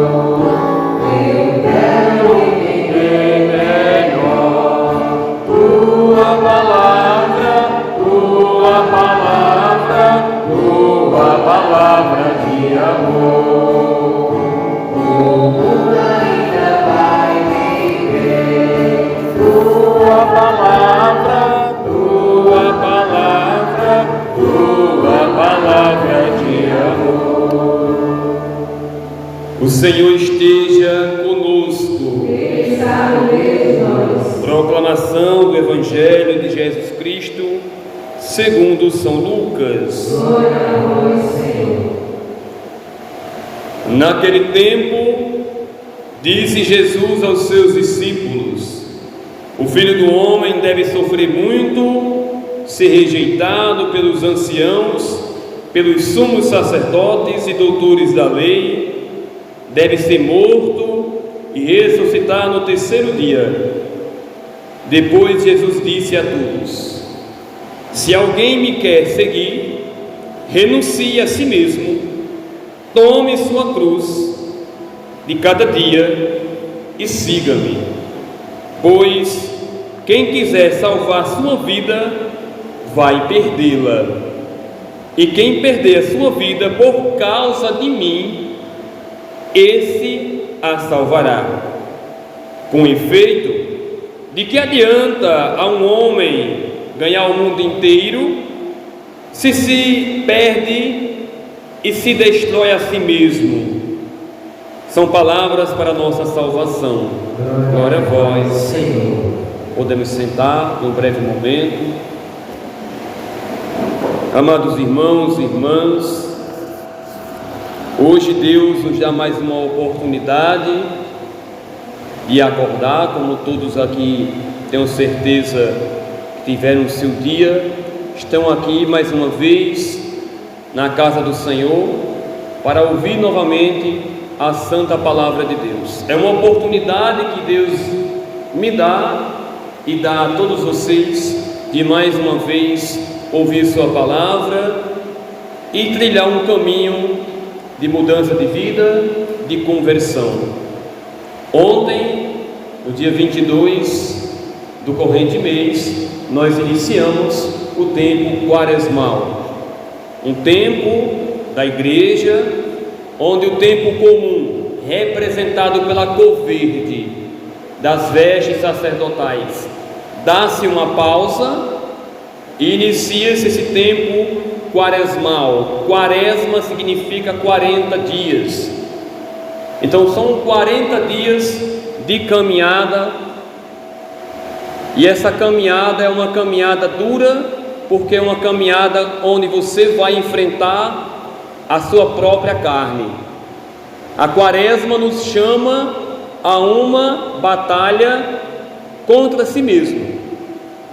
Eu quero entender melhor tua palavra, tua palavra, tua palavra de amor. O mundo ainda vai viver tua palavra, tua palavra, tua palavra de amor. O Senhor esteja conosco. Proclamação do Evangelho de Jesus Cristo segundo São Lucas. Glória a vós, Senhor. Naquele tempo, disse Jesus aos seus discípulos: o Filho do Homem deve sofrer muito, ser rejeitado pelos anciãos, pelos sumos sacerdotes e doutores da lei, deve ser morto e ressuscitar no terceiro dia. Depois Jesus disse a todos: se alguém me quer seguir, renuncie a si mesmo, tome sua cruz de cada dia e siga-me. Pois quem quiser salvar sua vida, vai perdê-la. E quem perder a sua vida por causa de mim, esse a salvará. Com efeito, de que adianta a um homem ganhar o mundo inteiro, se perde e se destrói a si mesmo? São palavras para a nossa salvação. Glória a vós, Senhor. Podemos sentar por um breve momento. Amados irmãos e irmãs, hoje Deus nos dá mais uma oportunidade de acordar, como todos aqui tenho certeza que tiveram o seu dia, estão aqui mais uma vez na casa do Senhor para ouvir novamente a santa palavra de Deus. É uma oportunidade que Deus me dá e dá a todos vocês de mais uma vez ouvir sua palavra e trilhar um caminho de mudança de vida, de conversão. Ontem, no dia 22 do corrente mês, nós iniciamos o tempo quaresmal, um tempo da igreja, onde o tempo comum, representado pela cor verde das vestes sacerdotais, dá-se uma pausa e inicia-se esse tempo quaresmal. Quaresma significa 40 dias. Então são 40 dias de caminhada, e essa caminhada é uma caminhada dura, porque é uma caminhada onde você vai enfrentar a sua própria carne. A quaresma nos chama a uma batalha contra si mesmo,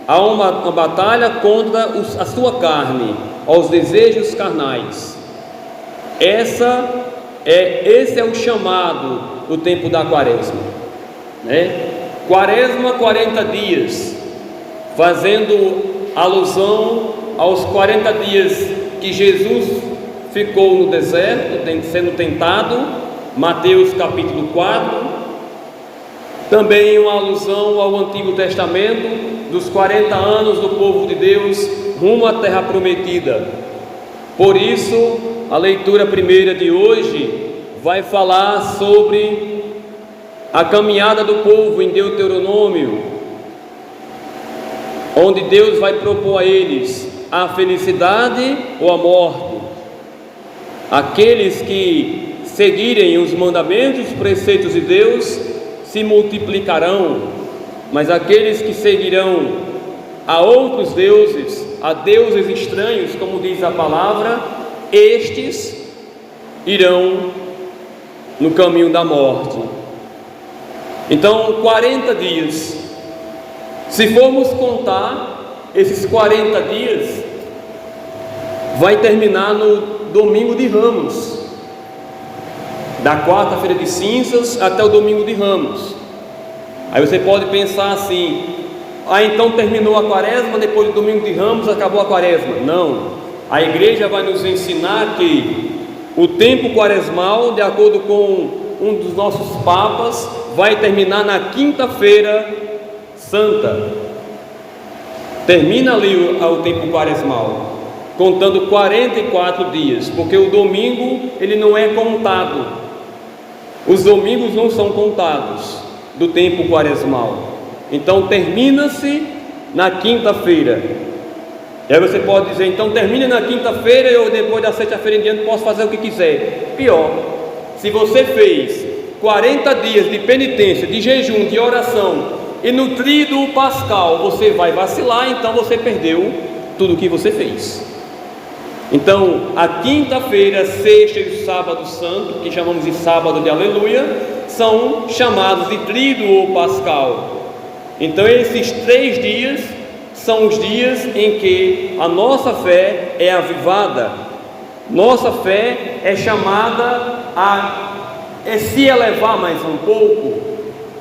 a uma batalha contra a sua carne, aos desejos carnais. Esse é o chamado do tempo da quaresma, né? Quaresma, 40 dias, fazendo alusão aos 40 dias que Jesus ficou no deserto, sendo tentado, Mateus capítulo 4. Também uma alusão ao Antigo Testamento, dos 40 anos do povo de Deus rumo à terra prometida. Por isso, a leitura primeira de hoje vai falar sobre a caminhada do povo em Deuteronômio, onde Deus vai propor a eles a felicidade ou a morte. Aqueles que seguirem os mandamentos, os preceitos de Deus, se multiplicarão, mas aqueles que seguirão a outros deuses, a deuses estranhos, como diz a palavra, estes irão no caminho da morte. Então, 40 dias. Se formos contar esses 40 dias, vai terminar no domingo de Ramos, da quarta-feira de cinzas até o domingo de Ramos. Aí você pode pensar assim: então terminou a quaresma, depois do domingo de Ramos acabou a quaresma. Não, a igreja vai nos ensinar que o tempo quaresmal, de acordo com um dos nossos papas, vai terminar na quinta-feira santa. Termina ali o tempo quaresmal, contando 44 dias, porque o domingo ele não é contado. Os domingos não são contados do tempo quaresmal. Então termina-se na quinta-feira. E aí você pode dizer, então termina na quinta-feira e eu depois da sexta-feira em diante posso fazer o que quiser. Pior, se você fez 40 dias de penitência, de jejum, de oração, e no tríduo pascal você vai vacilar, então você perdeu tudo o que você fez. Então a quinta-feira, sexta e o sábado santo, que chamamos de sábado de aleluia, são chamados de tríduo pascal. Então esses 3 dias são os dias em que a nossa fé é avivada, nossa fé é chamada a se elevar mais um pouco.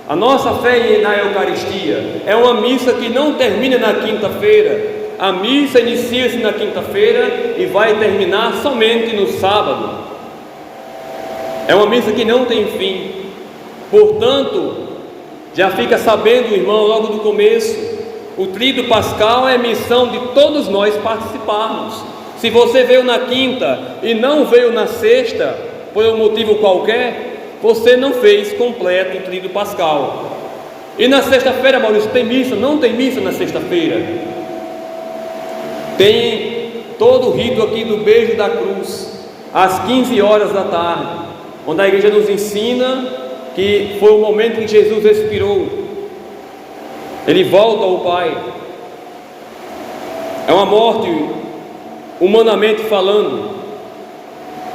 A nossa fé na Eucaristia é uma missa que não termina na quinta-feira. A missa inicia-se na quinta-feira e vai terminar somente no sábado. É uma missa que não tem fim. Portanto, já fica sabendo, irmão, logo do começo, o tríduo pascal é missão de todos nós participarmos. Se você veio na quinta e não veio na sexta, por um motivo qualquer, você não fez completo o tríduo pascal. E na sexta-feira, Maurício, tem missa? Não tem missa na sexta-feira. Tem todo o rito aqui do beijo da cruz, às 15 horas da tarde, onde a igreja nos ensina que foi o momento em que Jesus expirou. Ele volta ao Pai. É uma morte, humanamente falando.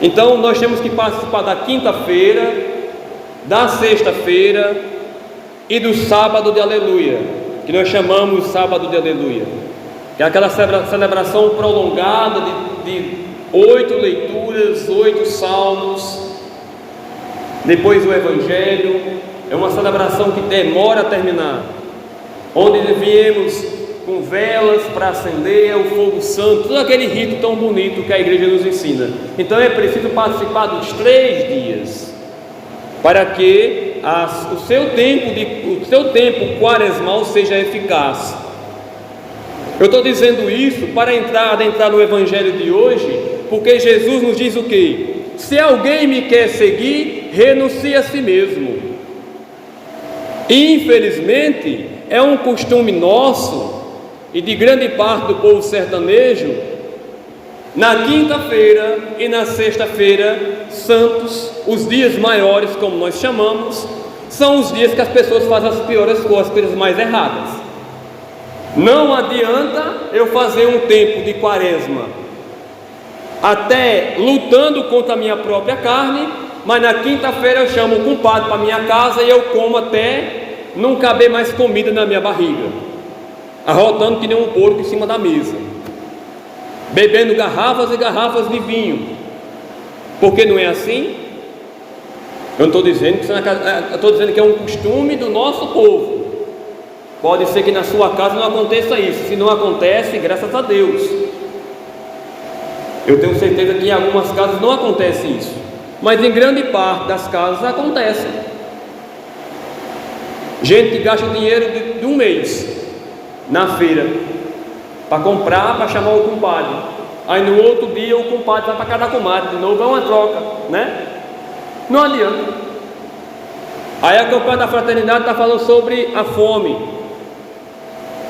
Então nós temos que participar da quinta-feira, da sexta-feira e do sábado de aleluia, que nós chamamos sábado de aleluia, que é aquela celebração prolongada de 8 leituras, 8 salmos, depois o evangelho. É uma celebração que demora a terminar, onde viemos com velas para acender o fogo santo, todo aquele rito tão bonito que a igreja nos ensina. Então é preciso participar dos 3 dias, para que o seu tempo quaresmal seja eficaz. Eu estou dizendo isso para adentrar no evangelho de hoje, porque Jesus nos diz o quê? Se alguém me quer seguir, renuncie a si mesmo. Infelizmente, é um costume nosso e de grande parte do povo sertanejo, na quinta-feira e na sexta-feira santos, os dias maiores, como nós chamamos, são os dias que as pessoas fazem as piores coisas, as coisas mais erradas. Não adianta eu fazer um tempo de quaresma até lutando contra a minha própria carne, mas na quinta-feira eu chamo o compadre para minha casa e eu como até não caber mais comida na minha barriga, arrotando que nem um porco em cima da mesa, bebendo garrafas e garrafas de vinho. Porque não é assim? Eu não estou dizendo que eu estou dizendo que é um costume do nosso povo. Pode ser que na sua casa não aconteça isso. Se não acontece, graças a Deus. Eu tenho certeza que em algumas casas não acontece isso, mas em grande parte das casas acontece. Gente que gasta dinheiro de um mês na feira para comprar, para chamar o compadre. Aí no outro dia o compadre vai para casa da comadre de novo, é uma troca, né? Não adianta. Aí a campanha da fraternidade está falando sobre a fome,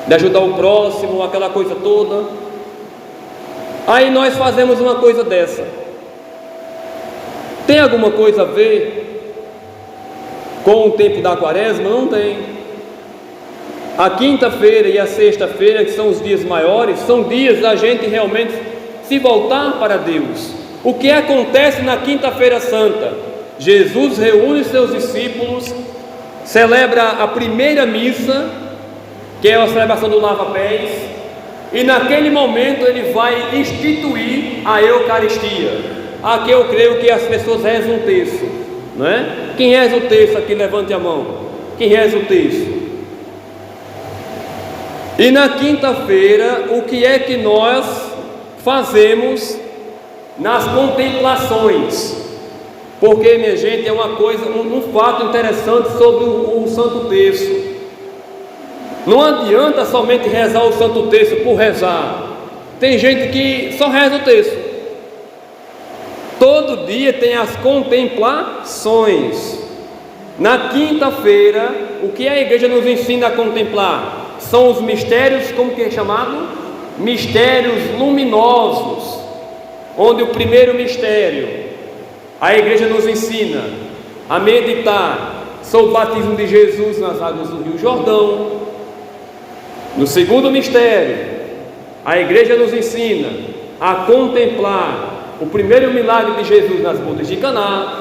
de ajudar o próximo, aquela coisa toda. Aí nós fazemos uma coisa dessa. Tem alguma coisa a ver com o tempo da quaresma? Não tem. A quinta-feira e a sexta-feira, que são os dias maiores, são dias da gente realmente se voltar para Deus. O que acontece na quinta-feira santa? Jesus reúne seus discípulos, celebra a primeira missa, que é a celebração do lava-pés, e naquele momento ele vai instituir a Eucaristia. Aqui eu creio que as pessoas rezam um terço, não é? Quem reza o terço aqui, levante a mão. Quem reza o terço? E na quinta-feira, o que é que nós fazemos nas contemplações? Porque, minha gente, é uma coisa, um fato interessante sobre o Santo Terço. Não adianta somente rezar o Santo Terço por rezar. Tem gente que só reza o terço. Todo dia tem as contemplações. Na quinta-feira, o que a igreja nos ensina a contemplar? São os mistérios, como que é chamado? Mistérios luminosos. Onde o primeiro mistério, a igreja nos ensina a meditar sobre o batismo de Jesus nas águas do Rio Jordão. No segundo mistério, a igreja nos ensina a contemplar o primeiro milagre de Jesus nas bodas de Caná.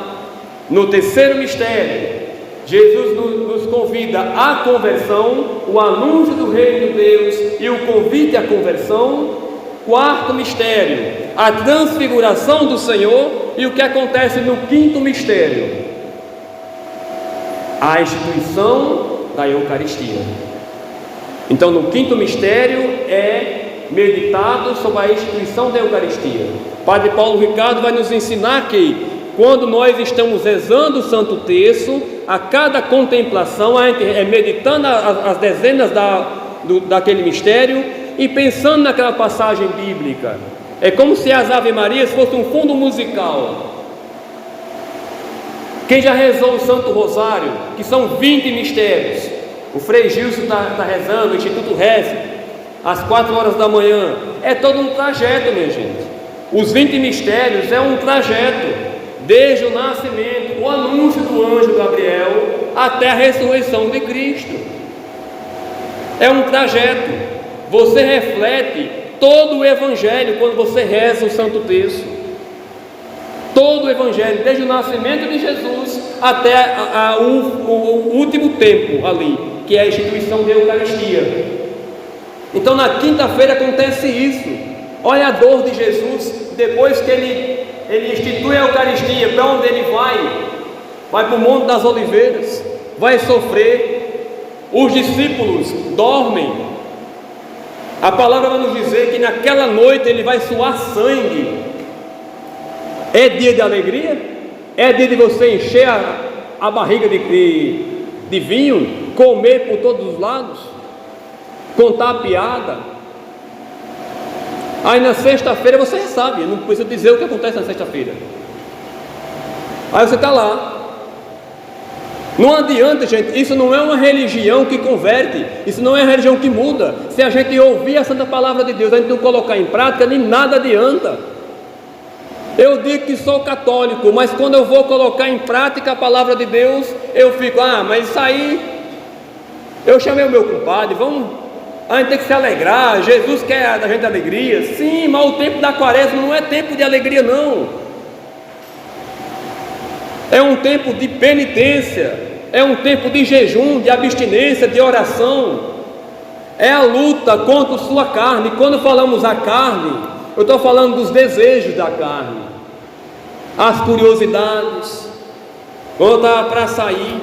No terceiro mistério, Jesus nos convida à conversão, o anúncio do reino de Deus e o convite à conversão. Quarto mistério, a transfiguração do Senhor. E o que acontece no quinto mistério? A instituição da Eucaristia. Então, no quinto mistério é meditado sobre a instituição da Eucaristia. Padre Paulo Ricardo vai nos ensinar que quando nós estamos rezando o Santo Terço, a cada contemplação a gente é meditando as dezenas daquele mistério e pensando naquela passagem bíblica. É como se as Ave Marias fossem um fundo musical. Quem já rezou o Santo Rosário, que são 20 mistérios, o Frei Gilson está rezando, o Instituto Reze, às 4 horas da manhã, é todo um trajeto, minha gente. Os 20 mistérios é um trajeto, desde o nascimento, o anúncio do anjo Gabriel, até a ressurreição de Cristo. É um trajeto. Você reflete todo o Evangelho quando você reza o Santo Terço. Todo o Evangelho, desde o nascimento de Jesus até o último tempo ali, que é a instituição da Eucaristia. Então na quinta-feira acontece isso. Olha a dor de Jesus, depois que ele institui a Eucaristia, para onde ele vai? Vai para o Monte das Oliveiras, vai sofrer. Os discípulos dormem. A palavra vai nos dizer que naquela noite ele vai suar sangue. É dia de alegria? É dia de você encher a barriga de vinho, comer por todos os lados, contar piada. Aí na sexta-feira você sabe, não precisa dizer o que acontece na sexta-feira. Aí você está lá. Não adianta, gente, isso não é uma religião que converte, isso não é uma religião que muda. Se a gente ouvir a santa palavra de Deus, a gente não colocar em prática, nem nada adianta. Eu digo que sou católico, mas quando eu vou colocar em prática a palavra de Deus, eu fico, mas isso aí, eu chamei o meu compadre, a gente tem que se alegrar, Jesus quer da gente alegria. Sim, mas o tempo da quaresma não é tempo de alegria não. É um tempo de penitência, é um tempo de jejum, de abstinência, de oração. É a luta contra a sua carne. Quando falamos a carne, eu estou falando dos desejos da carne, as curiosidades. Quando eu estava para sair,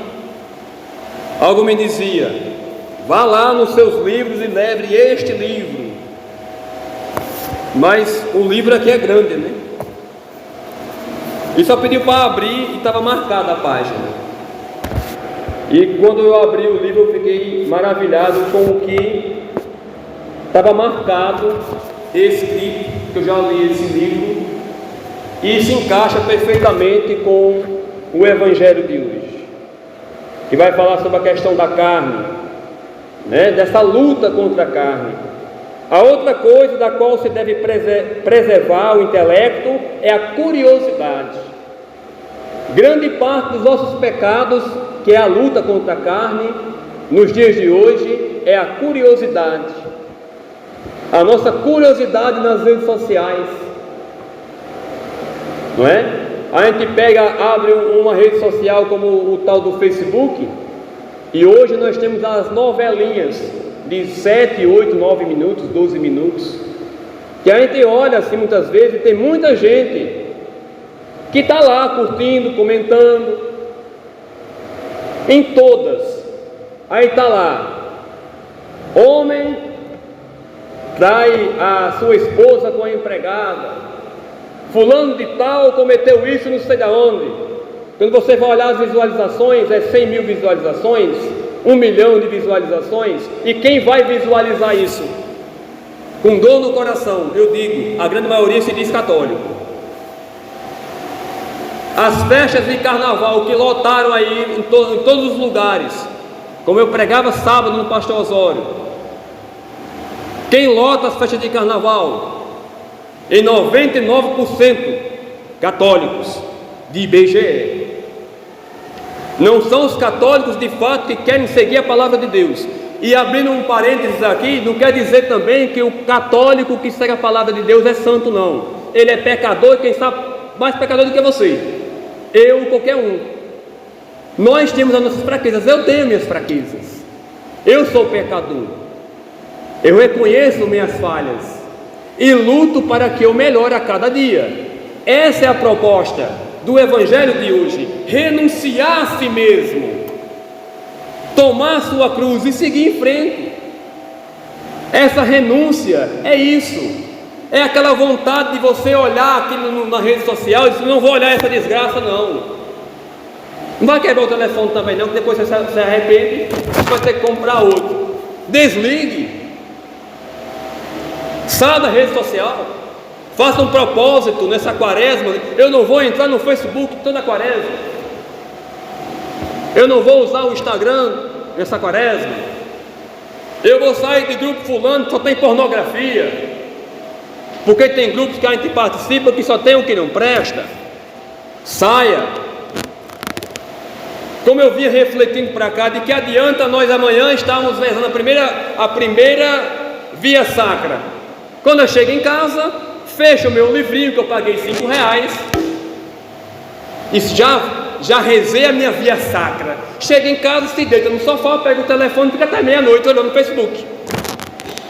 algo me dizia: vá lá nos seus livros e leve este livro. Mas o livro aqui é grande, né? E só pediu para abrir e estava marcada a página. E quando eu abri o livro, eu fiquei maravilhado com o que estava marcado, escrito, que eu já li esse livro, e se encaixa perfeitamente com o Evangelho de hoje, que vai falar sobre a questão da carne, né? Dessa luta contra a carne. A outra coisa da qual se deve preservar o intelecto é a curiosidade. Grande parte dos nossos pecados, que é a luta contra a carne, nos dias de hoje, é a curiosidade. A nossa curiosidade nas redes sociais, não é? A gente abre uma rede social como o tal do Facebook, e hoje nós temos as novelinhas de 7, 8, 9 minutos, 12 minutos, que a gente olha assim muitas vezes e tem muita gente que está lá curtindo, comentando, em todas. Aí está lá: homem trai a sua esposa com a empregada, fulano de tal cometeu isso não sei de onde, Quando você vai olhar as visualizações, é 100 mil visualizações, 1 milhão de visualizações, e quem vai visualizar isso? Com dor no coração, eu digo, a grande maioria se diz católico. As festas de carnaval que lotaram aí em todos os lugares, como eu pregava sábado no Pastor Osório, quem lota as festas de carnaval? Em 99% católicos de IBGE. Não são os católicos de fato que querem seguir a palavra de Deus. E abrindo um parênteses aqui, não quer dizer também que o católico que segue a palavra de Deus é santo, não. Ele é pecador, e quem sabe mais pecador do que você. Eu, qualquer um. Nós temos as nossas fraquezas. Eu tenho minhas fraquezas. Eu sou pecador. Eu reconheço minhas falhas e luto para que eu melhore a cada dia. Essa é a proposta do Evangelho de hoje: renunciar a si mesmo, tomar a sua cruz e seguir em frente. Essa renúncia é isso. É aquela vontade de você olhar aqui na rede social e dizer: não vou olhar essa desgraça não. Não vai quebrar o telefone também não, que depois você se arrepende e vai ter que comprar outro. Desligue. Saia da rede social. Faça um propósito nessa quaresma: eu não vou entrar no Facebook toda quaresma. Eu não vou usar o Instagram nessa quaresma. Eu vou sair de grupo fulano que só tem pornografia. Porque tem grupos que a gente participa que só tem o que não presta. Saia. Como eu vinha refletindo para cá, de que adianta nós amanhã estarmos rezando a primeira via sacra? Quando eu chego em casa, fecho o meu livrinho que eu paguei R$5 e já rezei a minha via sacra. Chega em casa, se deita no sofá, pega o telefone e fica até meia-noite olhando no Facebook.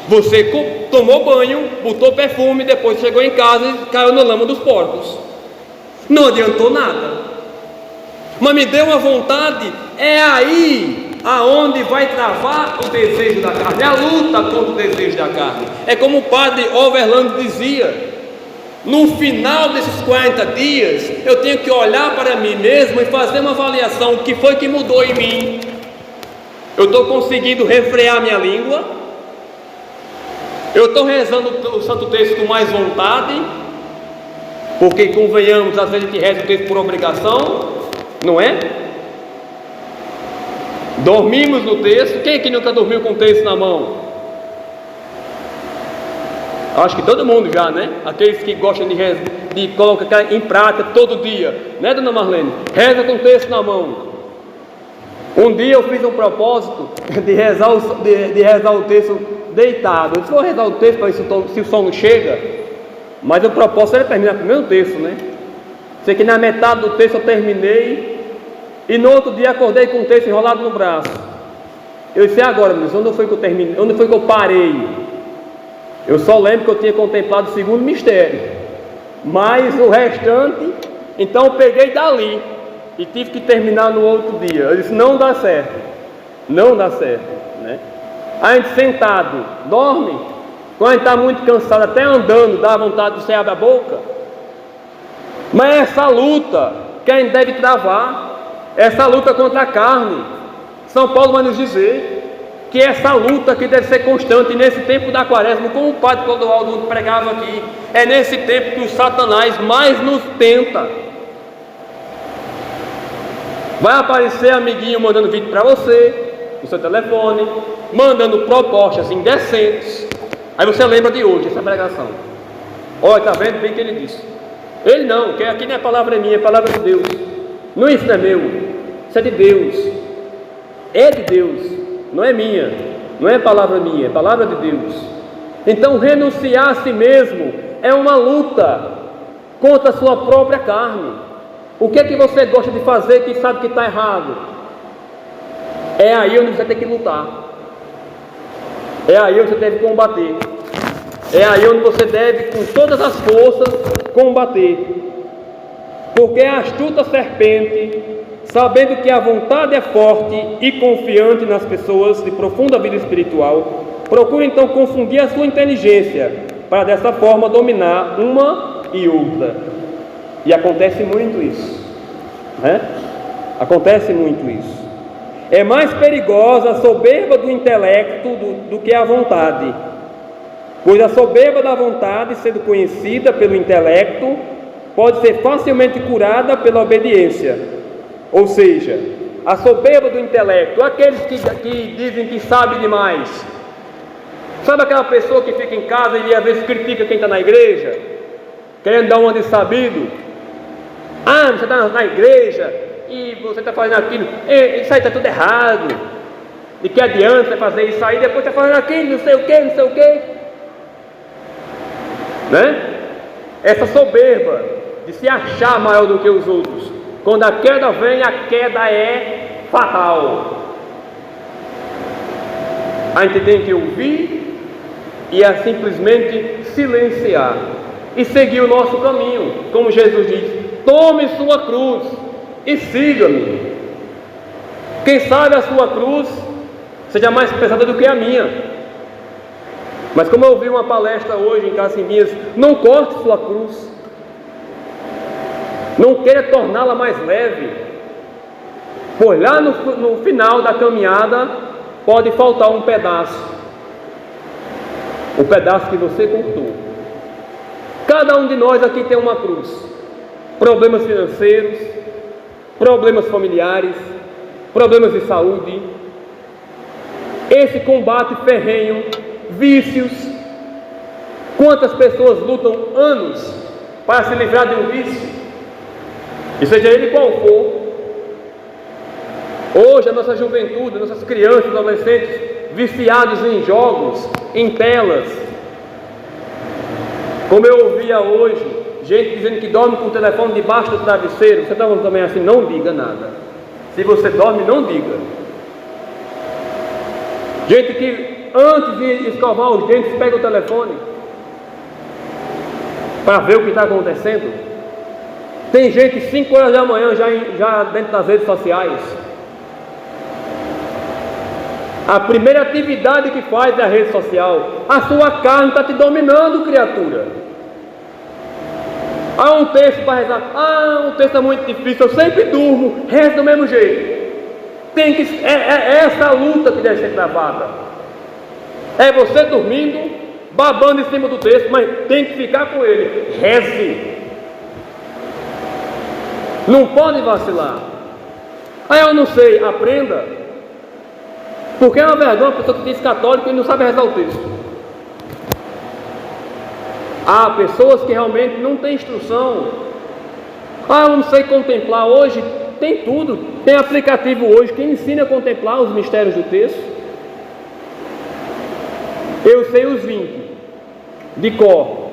Você tomou banho, botou perfume, depois chegou em casa e caiu na lama dos porcos. Não adiantou nada. Mas me deu uma vontade. É aí aonde vai travar o desejo da carne, é a luta contra o desejo da carne. É como o padre Overland dizia: no final desses 40 dias eu tenho que olhar para mim mesmo e fazer uma avaliação. O que foi que mudou em mim? Eu estou conseguindo refrear minha língua? Eu estou rezando o Santo Texto com mais vontade? Porque, convenhamos, às vezes a gente reza o texto por obrigação, não é? Dormimos no texto. Quem aqui nunca dormiu com o texto na mão? Acho que todo mundo já, né? Aqueles que gostam de colocar em prática todo dia, né, dona Marlene? Reza com o texto na mão. Um dia eu fiz um propósito de rezar o texto deitado. Eu disse: vou rezar o texto para ver se o sono chega. Mas o propósito era terminar primeiro o texto, né? Sei que na metade do texto eu terminei, e no outro dia acordei com o texto enrolado no braço. Eu disse: agora, meu Deus, onde foi que eu terminei? Onde foi que eu parei? Eu só lembro que eu tinha contemplado o segundo mistério, mas o restante, então eu peguei dali e tive que terminar no outro dia. Eu disse: não dá certo, não dá certo, né? A gente sentado dorme. Quando a gente está muito cansado, até andando, dá vontade de você abrir a boca. Mas é essa luta que a gente deve travar, essa luta contra a carne. São Paulo vai nos dizer que essa luta que deve ser constante nesse tempo da quaresma, como o padre Clodoaldo pregava aqui, é nesse tempo que o Satanás mais nos tenta. Vai aparecer amiguinho mandando vídeo para você no seu telefone, mandando propostas indecentes. Aí você lembra de hoje, essa pregação. Olha, está vendo bem o que ele disse? Ele não, que aqui não é palavra minha, é palavra de Deus. Não, isso não é meu, isso é de Deus. É de Deus, não é minha, não é palavra minha, é palavra de Deus. Então renunciar a si mesmo é uma luta contra a sua própria carne. O que é que você gosta de fazer que sabe que está errado? É aí onde você tem que lutar. É aí onde você deve combater. É aí onde você deve, com todas as forças, combater. Porque a astuta serpente, sabendo que a vontade é forte e confiante nas pessoas de profunda vida espiritual, procura então confundir a sua inteligência, para dessa forma dominar uma e outra. E acontece muito isso. né? Acontece muito isso. É mais perigosa a soberba do intelecto do que a vontade, pois a soberba da vontade, sendo conhecida pelo intelecto, pode ser facilmente curada pela obediência. Ou seja, a soberba do intelecto, aqueles que dizem que sabem demais. Sabe aquela pessoa que fica em casa e às vezes critica quem está na igreja, querendo dar uma de sabido? Ah, você está na igreja e você está fazendo aquilo, isso aí está tudo errado. De que adianta você fazer isso aí, depois está fazendo aquilo, não sei o que, não sei o que, né? Essa soberba de se achar maior do que os outros, quando a queda vem, a queda é fatal. A gente tem que ouvir e é simplesmente silenciar e seguir o nosso caminho, como Jesus diz: tome sua cruz e siga-me. Quem sabe a sua cruz seja mais pesada do que a minha. Mas como eu ouvi uma palestra hoje em Cacimbinhas, não corte sua cruz, não queira torná-la mais leve, pois lá no final da caminhada pode faltar um pedaço, o pedaço que você cortou. Cada um de nós aqui tem uma cruz: problemas financeiros, problemas familiares, problemas de saúde, esse combate ferrenho, vícios. Quantas pessoas lutam anos para se livrar de um vício, e seja ele qual for. Hoje a nossa juventude, nossas crianças, adolescentes, viciados em jogos, em telas. Como eu ouvia hoje, gente dizendo que dorme com o telefone debaixo do travesseiro. Você está falando também assim? Não diga nada. Se você dorme, não diga. Gente que antes de escovar os dentes pega o telefone para ver o que está acontecendo. Tem gente 5 horas da manhã já dentro das redes sociais. A primeira atividade que faz é a rede social. A sua carne está te dominando, criatura. Há um texto para rezar. Um texto é muito difícil, eu sempre durmo, rezo do mesmo jeito. É essa luta que deve ser travada. É você dormindo, babando em cima do texto, mas tem que ficar com ele. Reze. Não pode vacilar. Eu não sei, aprenda. Porque é uma vergonha a pessoa que diz católico e não sabe rezar o texto. Há pessoas que realmente não têm instrução. Eu não sei contemplar. Hoje tem tudo. Tem aplicativo hoje que ensina a contemplar os mistérios do texto. Eu sei os 20 de cor.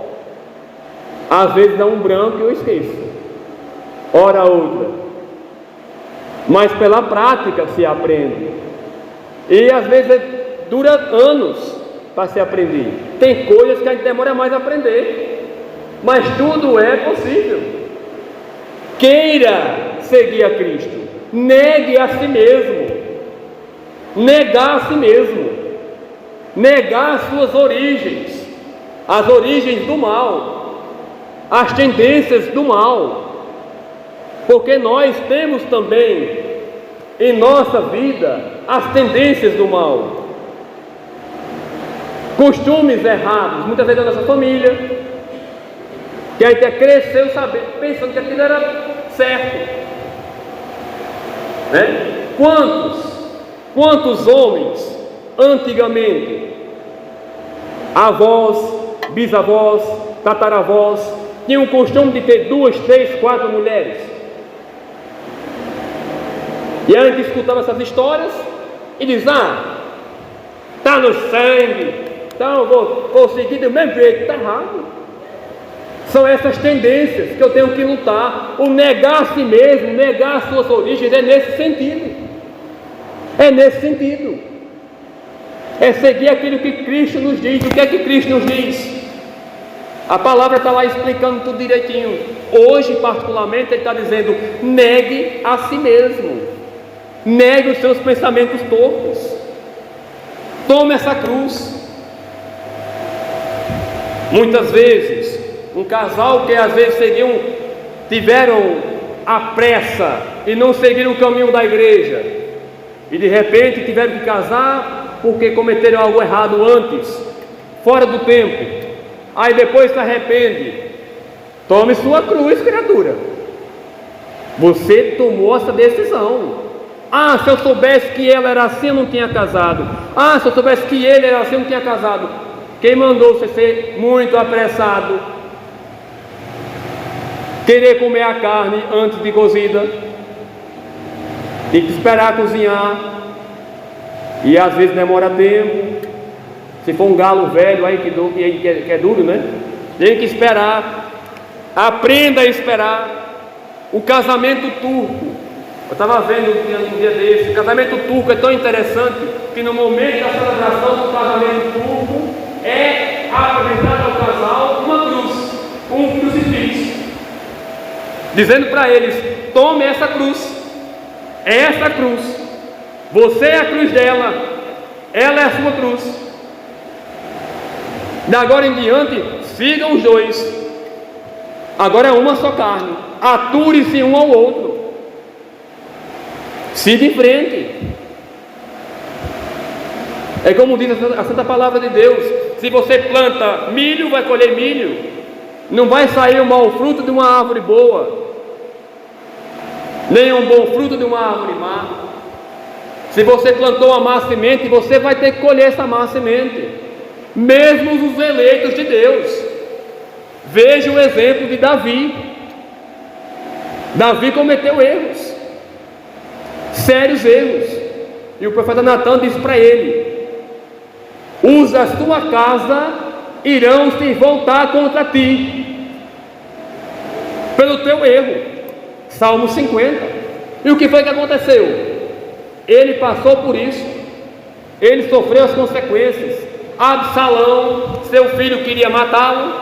Às vezes dá um branco e eu esqueço. Ora outra. Mas pela prática se aprende. E às vezes dura anos para se aprender. Tem coisas que a gente demora mais a aprender, mas tudo é possível. Queira seguir a Cristo, negue a si mesmo, negar a si mesmo, negar as suas origens, as origens do mal, as tendências do mal, porque nós temos também em nossa vida as tendências do mal, costumes errados, muitas vezes da nossa família, que a gente cresceu pensando que aquilo era certo, né? Quantos homens antigamente, avós, bisavós, tataravós, tinham o costume de ter 2, 3, 4 mulheres. E a gente escutava essas histórias e diz: está no sangue, então eu vou seguir do mesmo jeito. Está errado. São essas tendências que eu tenho que lutar. O negar a si mesmo, negar as suas origens, é nesse sentido. É nesse sentido. É seguir aquilo que Cristo nos diz. O que é que Cristo nos diz? A palavra está lá explicando tudo direitinho. Hoje, particularmente, ele está dizendo: negue a si mesmo. Negue os seus pensamentos tortos. Tome essa cruz. Muitas vezes, um casal que às vezes tiveram à pressa e não seguiram o caminho da igreja, e de repente tiveram que casar porque cometeram algo errado antes, fora do tempo, aí depois se arrepende. Tome sua cruz, criatura. Você tomou essa decisão. Ah, se eu soubesse que ela era assim, eu não tinha casado. Ah, se eu soubesse que ele era assim, eu não tinha casado. Quem mandou você ser muito apressado, querer comer a carne antes de cozida? Tem que esperar cozinhar, e às vezes demora tempo. Se for um galo velho aí que é duro, né? Tem que esperar. Aprenda a esperar. O casamento turco, eu estava vendo um dia desse, o casamento turco é tão interessante que no momento da celebração do casamento turco é apresentar ao casal uma cruz, um crucifixo, dizendo para eles: tome essa cruz, essa cruz, você é a cruz dela, ela é a sua cruz. Da agora em diante, sigam os dois. Agora é uma só carne. Ature-se um ao outro. Siga em frente. É como diz a Santa Palavra de Deus: se você planta milho, vai colher milho. Não vai sair um mau fruto de uma árvore boa, nem um bom fruto de uma árvore má. Se você plantou uma má semente, você vai ter que colher essa má semente. Mesmo os eleitos de Deus. Veja o exemplo de Davi. Davi cometeu erros, sérios erros, e o profeta Natan disse para ele: os da tua casa irão se voltar contra ti pelo teu erro. Salmo 50. E o que foi que aconteceu? Ele passou por isso, ele sofreu as consequências. Absalão, seu filho, queria matá-lo,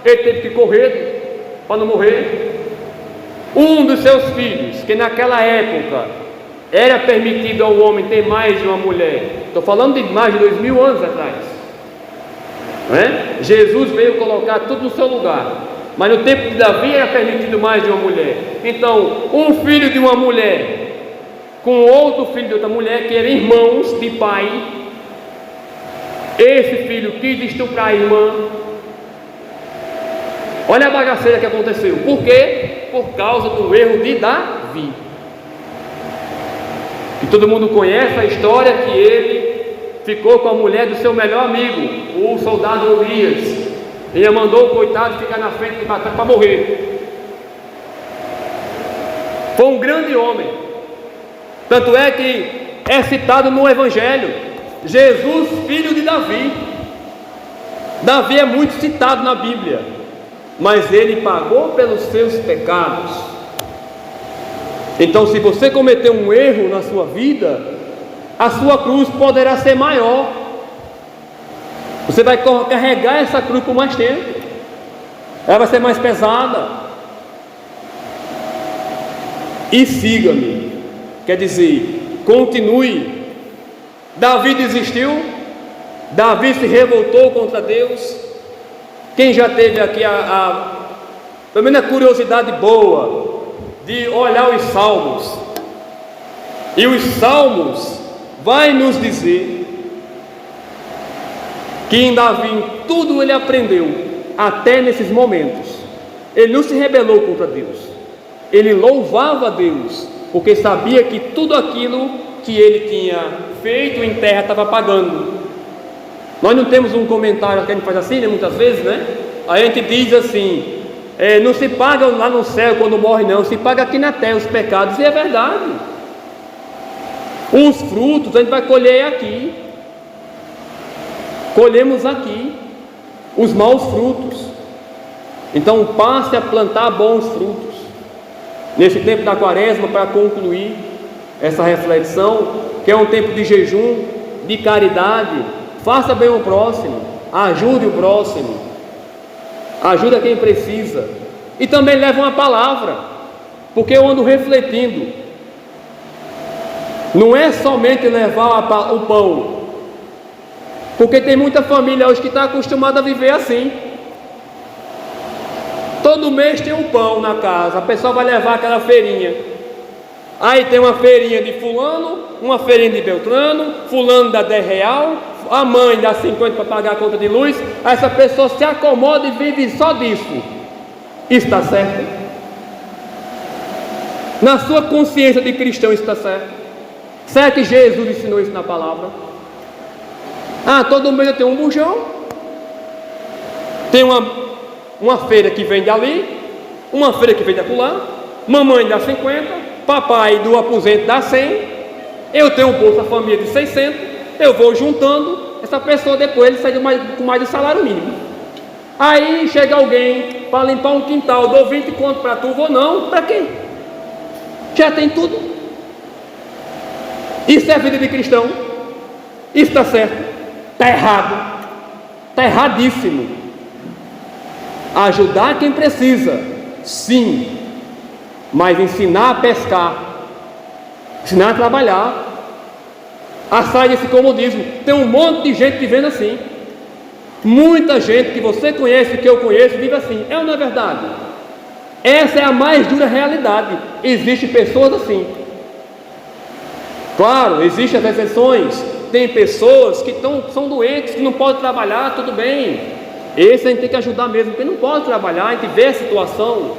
ele teve que correr para não morrer. Um dos seus filhos, que naquela época era permitido ao homem ter mais de uma mulher, estou falando de mais de 2000 anos atrás, não é? Jesus veio colocar tudo no seu lugar, mas no tempo de Davi era permitido mais de uma mulher. Então, um filho de uma mulher com outro filho de outra mulher, que eram irmãos de pai, esse filho quis estuprar a irmã. Olha a bagaceira que aconteceu. Por quê? Por causa do erro de Davi. E todo mundo conhece a história que ele ficou com a mulher do seu melhor amigo, o soldado Urias. Ele mandou o coitado ficar na frente de batalha para morrer. Foi um grande homem. Tanto é que é citado no Evangelho: Jesus, filho de Davi. Davi é muito citado na Bíblia, mas ele pagou pelos seus pecados. Então, se você cometer um erro na sua vida, a sua cruz poderá ser maior. Você vai carregar essa cruz por mais tempo, ela vai ser mais pesada. E siga-me, quer dizer, continue. Davi desistiu, Davi se revoltou contra Deus. Quem já teve aqui pelo menos a curiosidade boa de olhar os Salmos, e os Salmos vai nos dizer que em Davi tudo ele aprendeu, até nesses momentos. Ele não se rebelou contra Deus, ele louvava a Deus, porque sabia que tudo aquilo que ele tinha feito em terra estava pagando. Nós não temos um comentário que a gente faz assim, né, muitas vezes, né? A gente diz assim: não se paga lá no céu quando morre, não, se paga aqui na terra os pecados. E é verdade. Os frutos a gente vai colher aqui. Colhemos aqui os maus frutos. Então passe a plantar bons frutos nesse tempo da quaresma, para concluir essa reflexão, que é um tempo de jejum, de caridade. Faça bem o próximo, ajude o próximo, ajuda quem precisa, e também leve uma palavra, porque eu ando refletindo. Não é somente levar o pão, porque tem muita família hoje que está acostumada a viver assim. Todo mês tem um pão na casa, a pessoa vai levar aquela feirinha. Aí tem uma feirinha de fulano, uma feirinha de Beltrano, fulano dá 10 real, a mãe dá 50 para pagar a conta de luz. Aí essa pessoa se acomoda e vive só disso. Isso está certo? Na sua consciência de cristão isso está certo? Será que Jesus ensinou isso na palavra? Todo mês eu tenho um bujão, tem uma feira que vem dali, uma feira que vem de acolá, mamãe dá 50, papai do aposento dá 100, eu tenho um Bolsa Família de 600, eu vou juntando, essa pessoa depois ele sai com mais de salário mínimo. Aí chega alguém para limpar um quintal, dou 20 conto para tu, vou não, para quê? Já tem tudo. Isso é vida de cristão? Isso está certo? Está errado, está erradíssimo. Ajudar quem precisa, sim, mas ensinar a pescar, ensinar a trabalhar, a sair desse comodismo. Tem um monte de gente vivendo assim, muita gente que você conhece, que eu conheço, vive assim. É ou não é verdade? Essa é a mais dura realidade. Existem pessoas assim. Claro, existem as exceções. Tem pessoas que são doentes, que não podem trabalhar, tudo bem. Esse a gente tem que ajudar mesmo, porque não pode trabalhar, a gente vê a situação.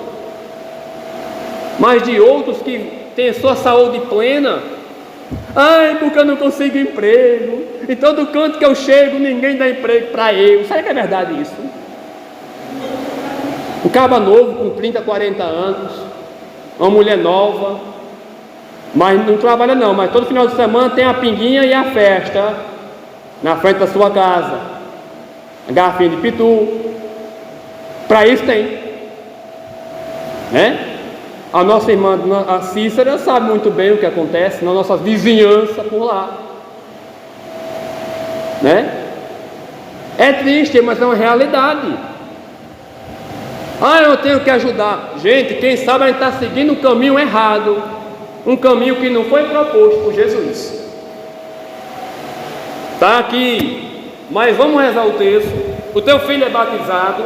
Mas de outros que têm sua saúde plena, porque eu não consigo emprego, em todo canto que eu chego ninguém dá emprego para eu. Será que é verdade isso? Um caba novo com 30, 40 anos, uma mulher nova, mas não trabalha não, mas todo final de semana tem a pinguinha e a festa na frente da sua casa, a garrafinha de pitu, para isso tem, né? A nossa irmã, a Cícera, sabe muito bem o que acontece na nossa vizinhança por lá, né? É triste, mas é uma realidade. Eu tenho que ajudar. Gente, quem sabe a gente está seguindo um caminho errado, um caminho que não foi proposto por Jesus. Está aqui, mas vamos rezar o texto. O teu filho é batizado,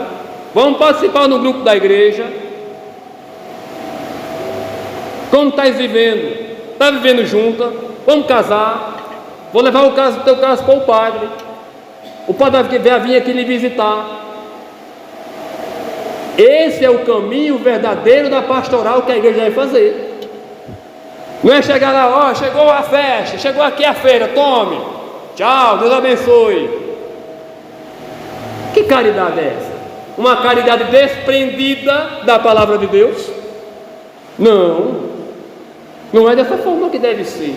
vamos participar no grupo da igreja. Como estás vivendo? Está vivendo junta? Vamos casar. Vou levar o teu caso para o padre. O padre vai vir aqui lhe visitar. Esse é o caminho verdadeiro da pastoral que a igreja vai fazer. Não é chegar lá, chegou a festa, chegou aqui a feira, tome, tchau, Deus abençoe. Que caridade é essa? Uma caridade desprendida da palavra de Deus? Não é dessa forma que deve ser.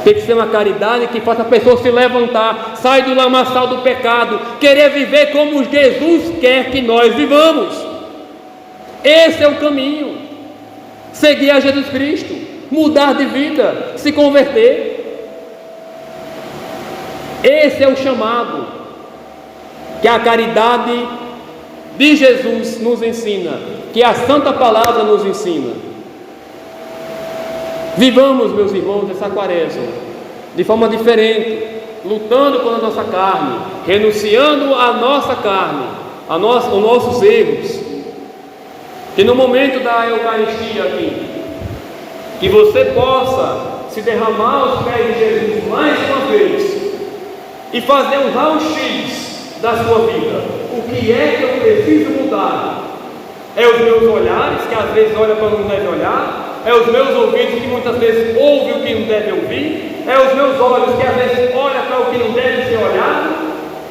Tem que ser uma caridade que faça a pessoa se levantar, sair do lamaçal do pecado, querer viver como Jesus quer que nós vivamos. Esse é o caminho. Seguir a Jesus Cristo, mudar de vida, se converter. Esse é o chamado que a caridade de Jesus nos ensina, que a Santa Palavra nos ensina. Vivamos, meus irmãos, essa quaresma de forma diferente, lutando contra a nossa carne, renunciando à nossa carne, os nossos erros. Que no momento da Eucaristia aqui, que você possa se derramar aos pés de Jesus mais uma vez e fazer um raio-x da sua vida. O que é que eu preciso mudar? É os meus olhares, que às vezes olham para onde não deve olhar. É os meus ouvidos, que muitas vezes ouvem o que não deve ouvir. É os meus olhos, que às vezes olham para o que não deve ser olhado.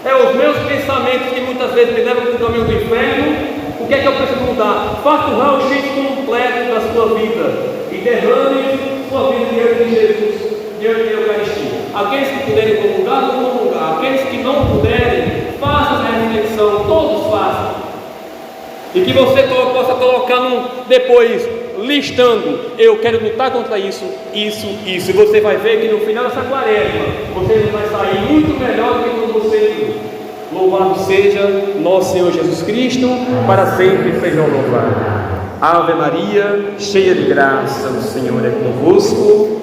É os meus pensamentos, que muitas vezes me levam para o caminho do inferno. O que é que eu preciso mudar? Faça o raio-x completo da sua vida e derrame sua vida diante de Jesus, diante da Eucaristia. Aqueles que puderem comungar, vão comungar. Aqueles que não puderem, façam a reflexão, todos façam. E que você possa colocar depois, listando: eu quero lutar contra isso. E você vai ver que no final dessa quaresma, você vai sair muito melhor do que quando você entrou. Louvado seja nosso Senhor Jesus Cristo, para sempre seja louvado. Ave Maria, cheia de graça, o Senhor é convosco.